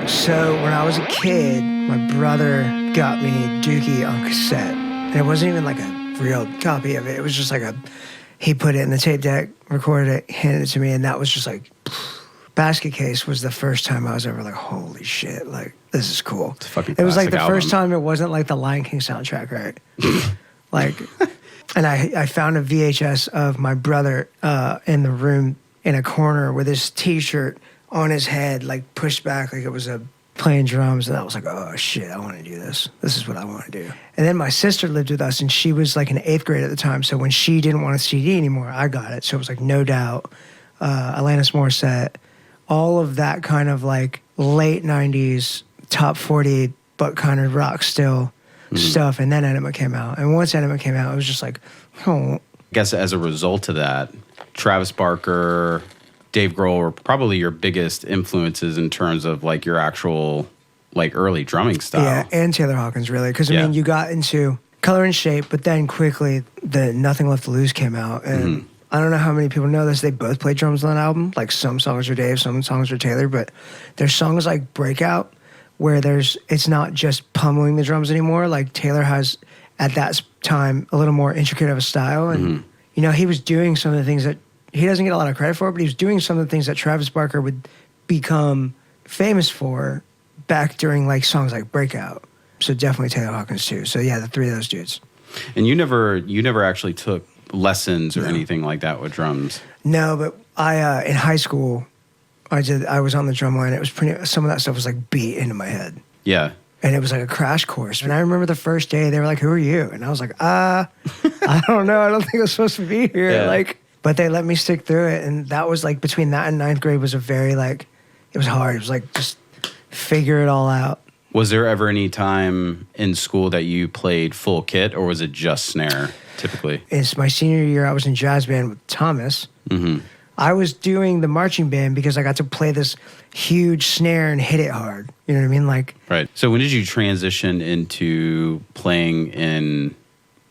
So when I was a kid, my brother got me Dookie on cassette. And it wasn't even like a real copy of it. It was just like he put it in the tape deck, recorded it, handed it to me, and that was just like, Basket Case was the first time I was ever like, holy shit, like, this is cool. It was like the first time it wasn't like the Lion King soundtrack, right? Like, and I found a VHS of my brother in the room in a corner with his T-shirt on his head, like pushed back like it was playing drums, and I was like, oh shit, I want to do this. This is what I want to do. And then my sister lived with us, and she was like in 8th grade at the time, so when she didn't want a CD anymore, I got it. So it was like No Doubt, Alanis Morissette, all of that kind of like late 90s, top 40, but kind of rock still stuff. And then Enema came out. And once Enema came out, it was just like, oh. I guess as a result of that, Travis Barker, Dave Grohl were probably your biggest influences in terms of like your actual like early drumming style. Yeah, and Taylor Hawkins really, because I mean you got into Color and Shape, but then quickly the Nothing Left to Lose came out, and I don't know how many people know this. They both played drums on that album. Like some songs are Dave, some songs are Taylor, but there's songs like Breakout where it's not just pummeling the drums anymore. Like Taylor has at that time a little more intricate of a style, and you know he was doing some of the things that he doesn't get a lot of credit for, but he was doing some of the things that Travis Barker would become famous for back during like songs like Breakout. So definitely Taylor Hawkins too. So yeah, the three of those dudes. And you never actually took lessons or anything like that with drums? No, but I in high school I was on the drum line. It was some of that stuff was like beat into my head. Yeah. And it was like a crash course. And I remember the first day they were like, "Who are you?" And I was like, I don't know. I don't think I'm supposed to be here. Yeah. Like, but they let me stick through it. And that was like between that and 9th grade was a very like, it was hard. It was like just figure it all out. Was there ever any time in school that you played full kit, or was it just snare typically? It's my senior year. I was in jazz band with Thomas. I was doing the marching band because I got to play this huge snare and hit it hard. You know what I mean? Like, right. So when did you transition into playing in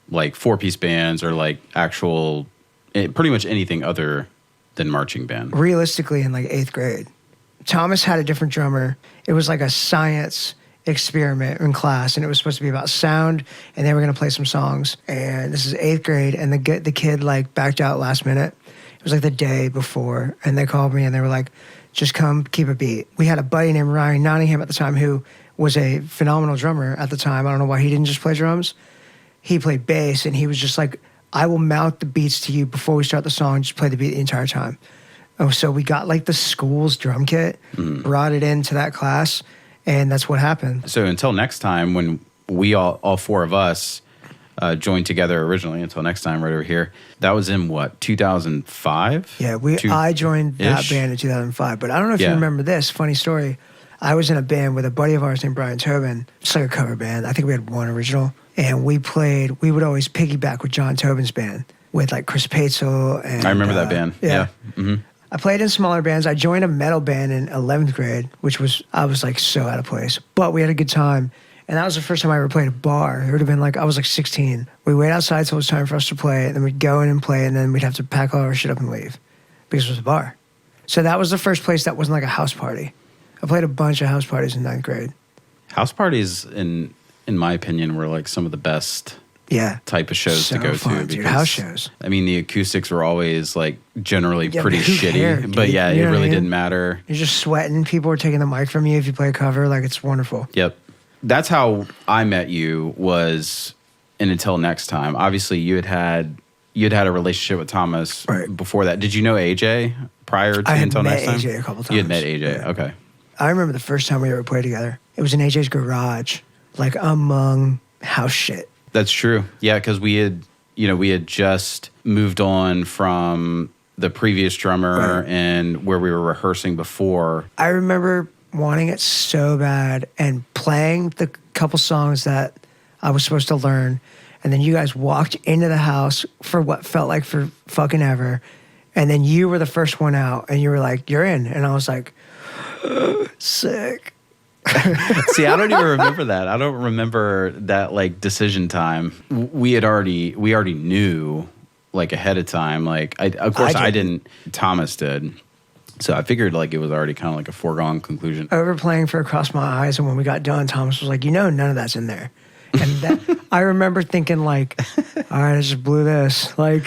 like 4-piece bands or like actual, pretty much anything other than marching band? Realistically, in like 8th grade. Thomas had a different drummer. It was like a science experiment in class, and it was supposed to be about sound, and they were going to play some songs. And this is 8th grade, and the kid like backed out last minute. It was like the day before, and they called me and they were like, "Just come, keep a beat." We had a buddy named Ryan Nottingham at the time who was a phenomenal drummer at the time. I don't know why he didn't just play drums. He played bass, and he was just like, "I will mount the beats to you before we start the song. Just play the beat the entire time." Oh, so we got like the school's drum kit, brought it into that class, and that's what happened. So until next time, when we all four of us joined together originally, until next time right over here, that was in what, 2005? Yeah, I joined that band in 2005, but I don't know if you remember this funny story. I was in a band with a buddy of ours named Brian Tobin. It's like a cover band. I think we had one original, and we would always piggyback with John Tobin's band with like Chris Paetzel. And I remember that band. Yeah. I played in smaller bands. I joined a metal band in 11th grade, I was like so out of place, but we had a good time. And that was the first time I ever played a bar. It would have been like, I was like 16. We'd wait outside till it was time for us to play, and then we'd go in and play, and then we'd have to pack all our shit up and leave because it was a bar. So that was the first place that wasn't like a house party. I played a bunch of house parties in 9th grade. House parties, in my opinion, were like some of the best type of shows to go fun, to. Dude, house shows. I mean, the acoustics were always like generally pretty shitty. Cared, but dude? it really didn't matter. You're just sweating. People were taking the mic from you if you play a cover. Like, it's wonderful. Yep. That's how I met you, was, and until next time. Obviously, you had a relationship with Thomas before that. Did you know AJ prior to until next time? I had met AJ a couple times. You had met AJ, yeah. Okay. I remember the first time we ever played together. It was in AJ's garage, like among house shit. That's true. Yeah, because we had just moved on from the previous drummer and where we were rehearsing before. I remember wanting it so bad and playing the couple songs that I was supposed to learn, and then you guys walked into the house for what felt like for fucking ever, and then you were the first one out, and you were like, "You're in," and I was like, sick. See, I don't even remember that. I don't remember that like decision time. We already knew like ahead of time. Like, I didn't. Thomas did. So I figured like it was already kind of like a foregone conclusion. Overplaying for Across My Eyes, and when we got done, Thomas was like, none of that's in there. And that, I remember thinking like, all right, I just blew this. Like,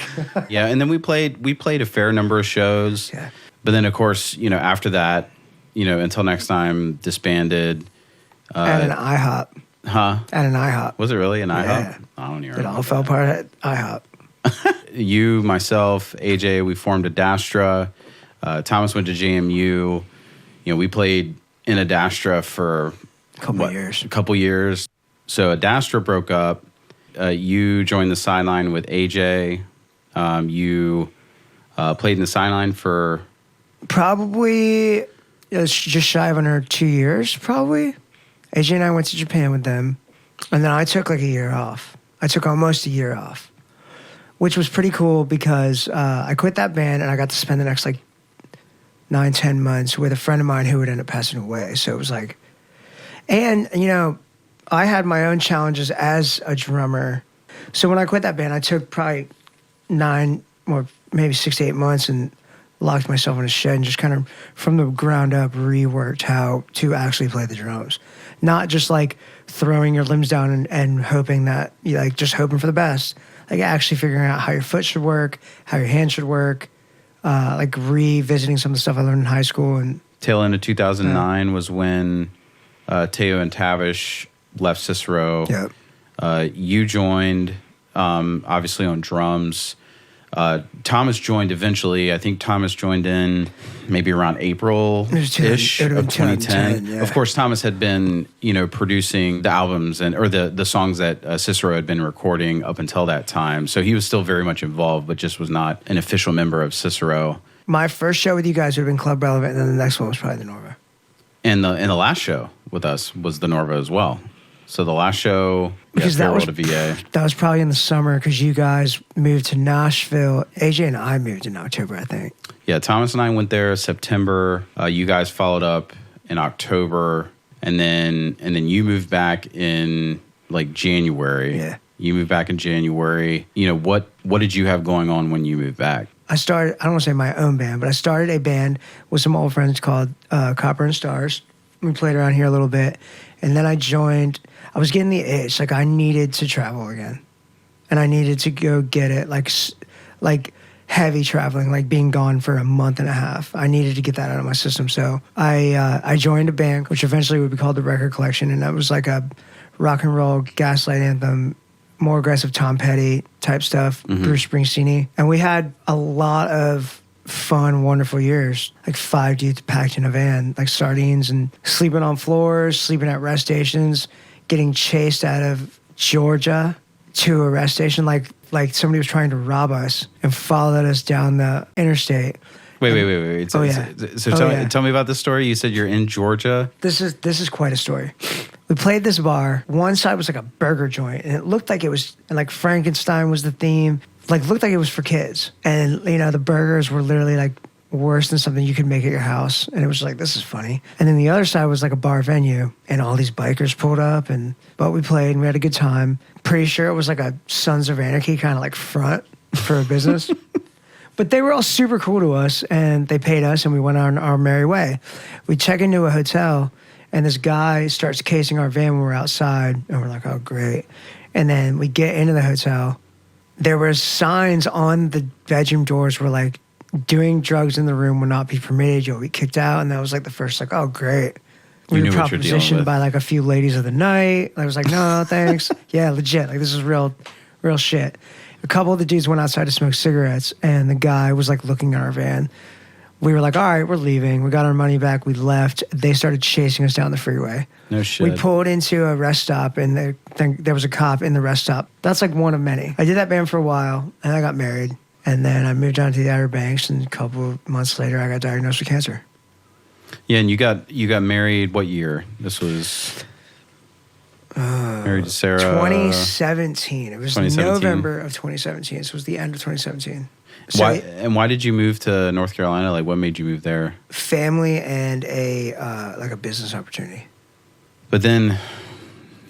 yeah, and then we played a fair number of shows. Yeah. But then of course, after that, Until Next Time disbanded. at an IHOP. Huh? At an IHOP. Was it really an IHOP? Yeah. I don't even It all remember fell that. apart at IHOP. You, myself, AJ, we formed Adastra. Thomas went to JMU. We played in Adastra for A couple years. So Adastra broke up. You joined the sideline with AJ. You played in the sideline for Probably, it was just shy of under 2 years, probably. AJ and I went to Japan with them. And then I took like a year off. I took almost a year off, which was pretty cool because I quit that band and I got to spend the next like 9-10 months with a friend of mine who would end up passing away. So it was like, and I had my own challenges as a drummer. So when I quit that band, I took probably 9 or maybe 6 to 8 months and locked myself in a shed and just kind of from the ground up reworked how to actually play the drums. Not just like throwing your limbs down and hoping that you like just hoping for the best. Like actually figuring out how your foot should work, how your hand should work, like revisiting some of the stuff I learned in high school. And tail end of 2009 was when Teo and Tavish left Cicero. Yep. You joined, obviously on drums. Thomas joined eventually. I think Thomas joined in maybe around April-ish It would have of been 2010. yeah. Of course, Thomas had been, producing the albums or the songs that Cicero had been recording up until that time. So he was still very much involved, but just was not an official member of Cicero. My first show with you guys would have been Club Relevant, and then the next one was probably the Norva. And the last show with us was the Norva as well. So the last show, Because farewell to VA. that was probably in the summer because you guys moved to Nashville. AJ and I moved in October, I think. Yeah, Thomas and I went there September. You guys followed up in October, and then you moved back in like January. Yeah. You moved back in January. What did you have going on when you moved back? I don't want to say my own band, but I started a band with some old friends called Copper and Stars. We played around here a little bit. And then I joined, I was getting the itch. Like I needed to travel again. And I needed to go get it, like heavy traveling, like being gone for a month and a half. I needed to get that out of my system. So I joined a band, which eventually would be called The Record Collection. And that was like a rock and roll gaslight anthem, more aggressive Tom Petty type stuff, Bruce Springsteen-y. And we had a lot of fun, wonderful years. Like 5 dudes packed in a van, like sardines, and sleeping on floors, sleeping at rest stations, getting chased out of Georgia to a rest station like somebody was trying to rob us and followed us down the interstate. Wait. So, yeah. So Yeah. tell me about this story. You said you're in Georgia. This is quite a story. We played this bar. One side was like a burger joint, and it looked like it was, and like Frankenstein was the theme. Like looked like it was for kids, and the burgers were literally like worse than something you could make at your house, and it was like, this is funny. And then the other side was like a bar venue, and all these bikers pulled up, but we played and we had a good time. Pretty sure it was like a Sons of Anarchy kind of like front for a business. But they were all super cool to us, and they paid us, and we went on our merry way. We check into a hotel, and this guy starts casing our van when we're outside, and we're like, oh, great. And then we get into the hotel. There were signs on the bedroom doors were like, doing drugs in the room will not be permitted. You'll be kicked out. And that was like the first, like, oh, great. We were propositioned by like a few ladies of the night. I was like, no, thanks. Yeah, legit. Like, this is real shit. A couple of the dudes went outside to smoke cigarettes, and the guy was like looking at our van. We were like, all right, we're leaving. We got our money back. We left. They started chasing us down the freeway. No shit. We pulled into a rest stop, and there was a cop in the rest stop. That's like one of many. I did that band for a while, and I got married. And then I moved down to the Outer Banks, and a couple of months later, I got diagnosed with cancer. Yeah, and you got married what year? This was married to Sarah. 2017. It was 2017. November of 2017. So it was the end of 2017. So Why did you move to North Carolina? Like, what made you move there? Family and a business opportunity. But then,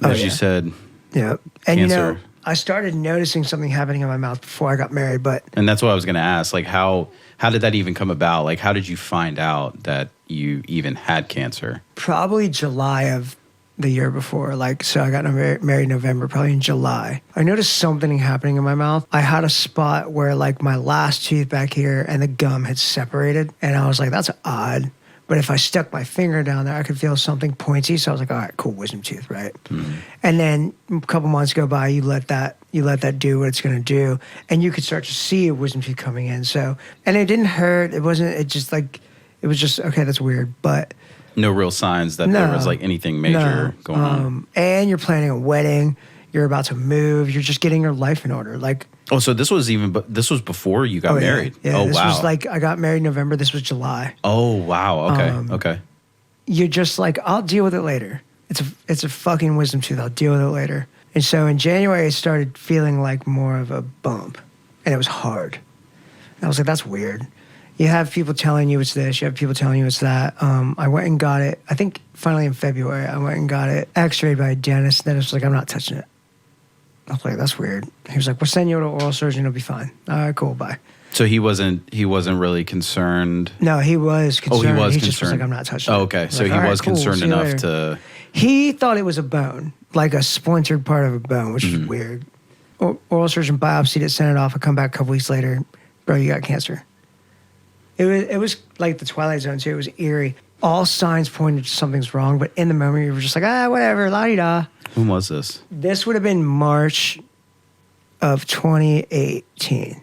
as you said, Yeah. And cancer. I started noticing something happening in my mouth before I got married, but... And that's what I was going to ask. Like, how did that even come about? Like, how did you find out that you even had cancer? Probably July of the year before. Like, so I got married in November, probably in July. I noticed something happening in my mouth. I had a spot where, like, my last tooth back here and the gum had separated. And I was like, that's odd. But if I stuck my finger down there, I could feel something pointy. So I was like, all right, cool, wisdom tooth, right? Mm-hmm. And then a couple months go by, you let that do what it's going to do, and you could start to see a wisdom tooth coming in. So, and it didn't hurt. It was just okay, that's weird, but no real signs that there was like anything major going on. And you're planning a wedding. You're about to move. You're just getting your life in order. Like, oh, so this was before you got married. Yeah, oh, this wow. was like, I got married in November. This was July. Oh, wow. Okay. Okay. You're just like, I'll deal with it later. It's a fucking wisdom tooth. I'll deal with it later. And so in January, I started feeling like more of a bump, and it was hard. And I was like, that's weird. You have people telling you it's this. You have people telling you it's that. I went and got it. I think finally in February, I went and got it x-rayed by a dentist. The dentist was like, I'm not touching it. I was like, that's weird. He was like, we'll send you to an oral surgeon. It'll be fine. All right, cool, bye. So he wasn't really concerned? No, he was concerned. Oh, he was he concerned. Just was like, I'm not touching it. Oh, okay. So like, he was cool, concerned enough to... He thought it was a bone, like a splintered part of a bone, which is weird. Oral surgeon biopsied it, sent it off. I come back a couple weeks later. Bro, you got cancer. It was like the Twilight Zone, too. It was eerie. All signs pointed to something's wrong, but in the moment, you were just like, whatever, la-di-da. When was this? This would have been March of 2018.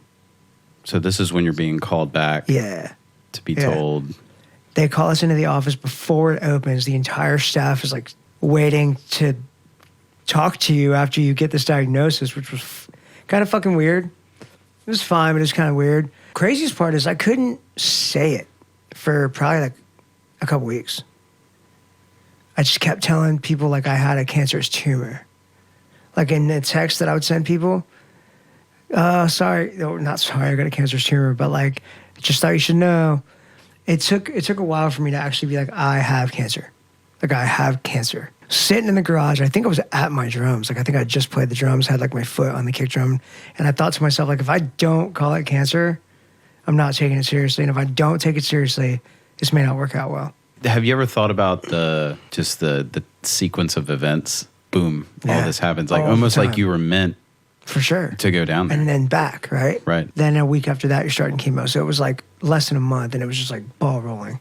So this is when you're being called back. Yeah. To be told. They call us into the office before it opens. The entire staff is like waiting to talk to you after you get this diagnosis, which was kind of fucking weird. It was fine, but it was kind of weird. Craziest part is I couldn't say it for probably like a couple weeks. I just kept telling people like I had a cancerous tumor. Like in the text that I would send people, sorry, no, not sorry, I got a cancerous tumor, but like, just thought you should know. It took a while for me to actually be like, I have cancer. Like, I have cancer. Sitting in the garage, I think I was at my drums. Like, I think I just played the drums, had like my foot on the kick drum. And I thought to myself, like, if I don't call it cancer, I'm not taking it seriously. And if I don't take it seriously, this may not work out well. Have you ever thought about the sequence of events? Boom, all this happens. Like, almost like you were meant for sure to go down there. And then back, right? Right. Then a week after that, you're starting chemo. So it was like less than a month, and it was just like ball rolling.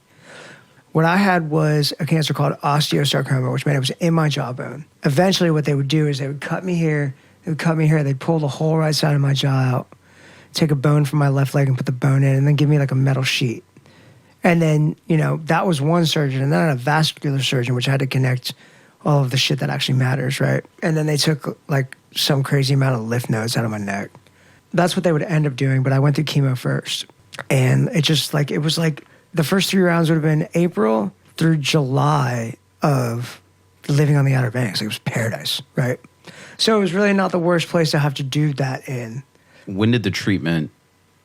What I had was a cancer called osteosarcoma, which meant it was in my jawbone. Eventually, what they would do is they would cut me here, they'd pull the whole right side of my jaw out, take a bone from my left leg and put the bone in, and then give me like a metal sheet. And then, that was one surgeon, and then I had a vascular surgeon, which had to connect all of the shit that actually matters, right? And then they took like some crazy amount of lymph nodes out of my neck. That's what they would end up doing, but I went through chemo first. And it was like the first 3 rounds would have been April through July of living on the Outer Banks. Like, it was paradise, right? So it was really not the worst place to have to do that in. When did the treatment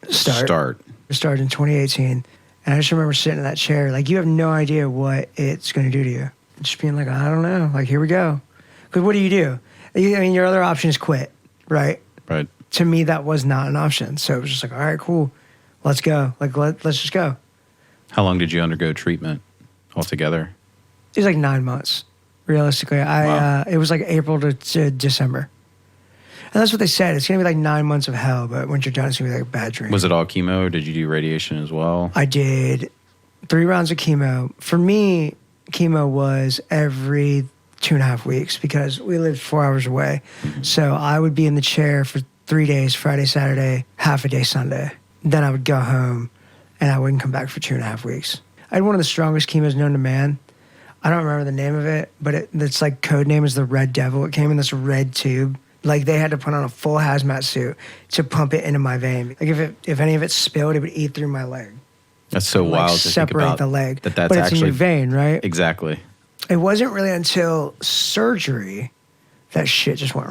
start? It started in 2018. And I just remember sitting in that chair, like, you have no idea what it's going to do to you. Just being like, I don't know. Like, here we go. Because what do? Your other option is quit, right? Right. To me, that was not an option. So it was just like, all right, cool. Let's go. Like, let's just go. How long did you undergo treatment altogether? It was like 9 months, realistically. Wow. It was like April to December. And that's what they said. It's going to be like 9 months of hell, but once you're done, it's going to be like a bad dream. Was it all chemo, or did you do radiation as well? I did 3 rounds of chemo. For me, chemo was every 2.5 weeks because we lived 4 hours away. Mm-hmm. So I would be in the chair for 3 days, Friday, Saturday, half a day Sunday. Then I would go home and I wouldn't come back for 2.5 weeks. I had one of the strongest chemos known to man. I don't remember the name of it, but it's like code name is the Red Devil. It came in this red tube. Like, they had to put on a full hazmat suit to pump it into my vein. Like, if any of it spilled, it would eat through my leg. That's so wild to think about. Separate the leg. That's but it's actually in your vein, right? Exactly. It wasn't really until surgery that shit just went.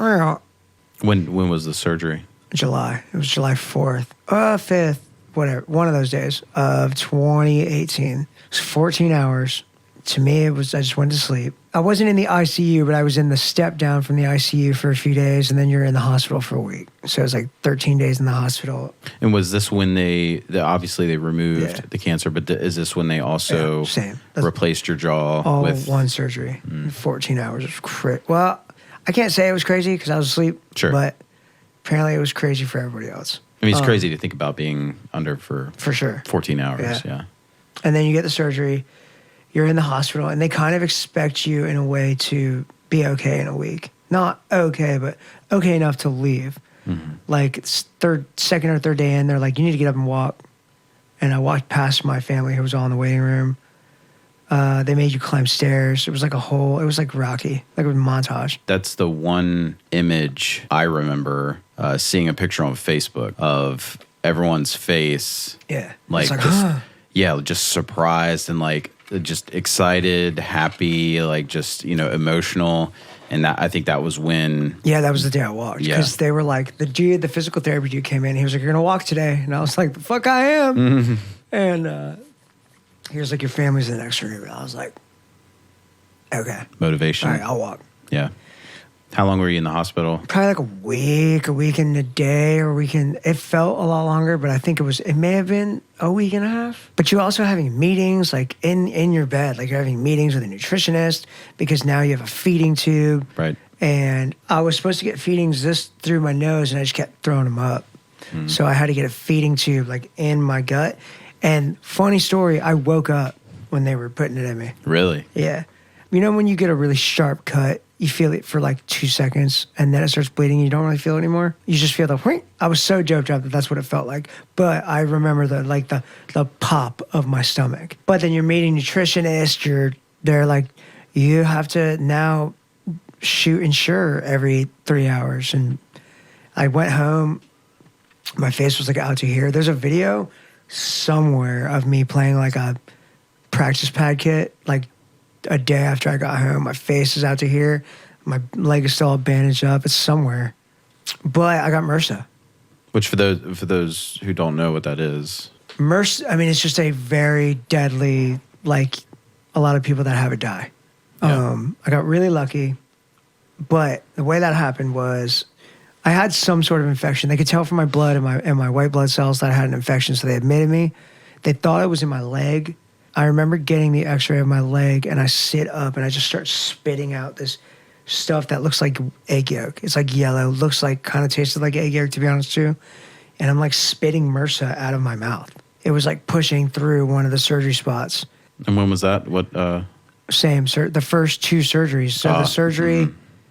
When was the surgery? July. It was July 4th, 5th, whatever. One of those days of 2018. It was 14 hours, to me, I just went to sleep. I wasn't in the ICU, but I was in the step down from the ICU for a few days, and then you're in the hospital for a week. So it was like 13 days in the hospital. And was this when they obviously they removed the cancer, but is this when they also replaced your jaw all with one surgery? 14 hours. It was well, I can't say it was crazy because I was asleep, but apparently it was crazy for everybody else. I mean, it's crazy to think about being under for sure 14 hours. Yeah. And then you get the surgery. You're in the hospital, and they kind of expect you in a way to be okay in a week. Not okay, but okay enough to leave. Mm-hmm. Like it's second or third day in, they're like, you need to get up and walk. And I walked past my family who was all in the waiting room. They made you climb stairs. It was like it was like Rocky, like a montage. That's the one image I remember seeing a picture on Facebook of everyone's face. Yeah. Like just surprised and like just excited, happy, like just, emotional. And I think that was when... Yeah, that was the day I walked. Because they were like, the physical therapy dude came in. He was like, you're going to walk today. And I was like, the fuck I am. Mm-hmm. And he was like, your family's in the next room. And I was like, okay. Motivation. All right, I'll walk. Yeah. How long were you in the hospital? Probably like a week and a day, or it felt a lot longer, but I think it may have been a week and a half. But you're also having meetings like in your bed, like you're having meetings with a nutritionist because now you have a feeding tube. Right. And I was supposed to get feedings through my nose, and I just kept throwing them up. Mm. So I had to get a feeding tube like in my gut. And funny story, I woke up when they were putting it in me. Really? Yeah. You know when you get a really sharp cut, you feel it for like 2 seconds, and then it starts bleeding. You don't really feel it anymore. You just feel the whing. I was so doped up that that's what it felt like. But I remember the pop of my stomach. But then you're meeting nutritionists. They're like, you have to now shoot Ensure every 3 hours. And I went home. My face was like out to here. There's a video somewhere of me playing like a practice pad kit, like a day after I got home. My face is out to here. My leg is still all bandaged up. It's somewhere. But I got MRSA. Which for those who don't know what that is. MRSA, I mean, it's just a very deadly, like a lot of people that have it die. Yeah. I got really lucky. But the way that happened was I had some sort of infection. They could tell from my blood and my white blood cells that I had an infection, so they admitted me. They thought it was in my leg. I remember getting the x-ray of my leg, and I sit up and I just start spitting out this stuff that looks like egg yolk. It's like yellow, looks like, kind of tasted like egg yolk, to be honest too. And I'm like spitting MRSA out of my mouth. It was like pushing through one of the surgery spots. And when was that? What? Same, sir. The first 2 surgeries. So the surgery,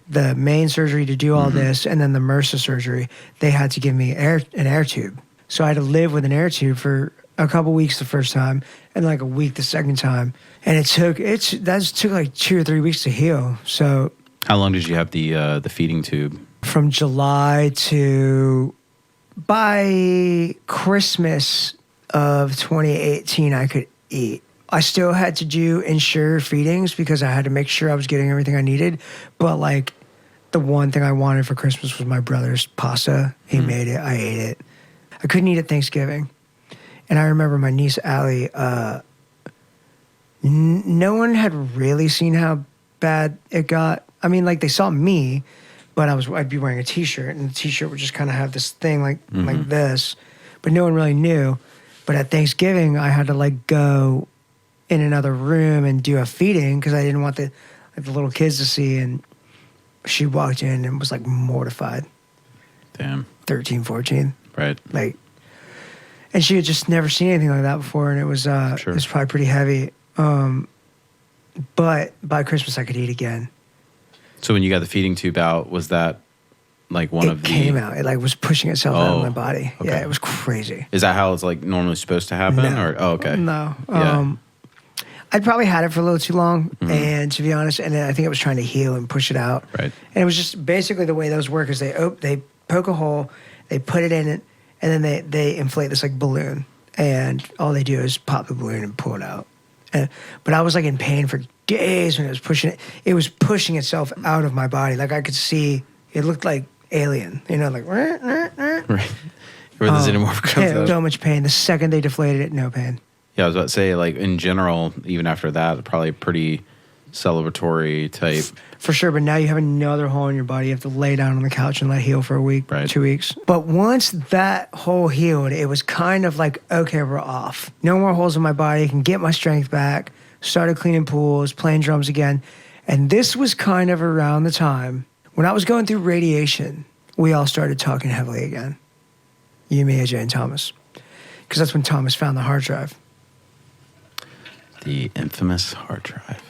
the main surgery to do all this, and then the MRSA surgery, they had to give me an air tube. So I had to live with an air tube for a couple weeks the first time, and like a week the second time. And it took like 2 or 3 weeks to heal. So how long did you have the feeding tube? From July to by Christmas of 2018, I could eat. I still had to do Ensure feedings because I had to make sure I was getting everything I needed. But like the one thing I wanted for Christmas was my brother's pasta. He made it. I ate it. I couldn't eat at Thanksgiving. And I remember my niece, Allie, no one had really seen how bad it got. I mean, like, they saw me, but I'd be wearing a T-shirt, and the T-shirt would just kind of have this thing like this, but no one really knew. But at Thanksgiving, I had to, like, go in another room and do a feeding because I didn't want the little kids to see, and she walked in and was, like, mortified. Damn. 13, 14. Right. Like... And she had just never seen anything like that before, and it was it was probably pretty heavy. But by Christmas, I could eat again. So when you got the feeding tube out, was that like it came out? It like was pushing itself out of my body. Okay. Yeah, it was crazy. Is that how it's like normally supposed to happen? No. Or okay. No. Yeah. I'd probably had it for a little too long, and to be honest, and I think it was trying to heal and push it out. Right. And it was just basically the way those work is they poke a hole, they put it in it, and then they inflate this like balloon, and all they do is pop the balloon and pull it out. But I was like in pain for days when it was pushing it. It was pushing itself out of my body. Like I could see, it looked like Alien, like. Right. Where does it more comes out? So much pain. The second they deflated it, no pain. Yeah, I was about to say, like, in general, even after that, probably pretty celebratory type. For sure, but now you have another hole in your body. You have to lay down on the couch and let it heal for a week, Right. 2 weeks. But once that hole healed, it was kind of like, okay, we're off. No more holes in my body. I can get my strength back. Started cleaning pools, playing drums again. And this was kind of around the time when I was going through radiation, we all started talking heavily again. You, me, AJ, and Thomas. Because that's when Thomas found the hard drive. The infamous hard drive.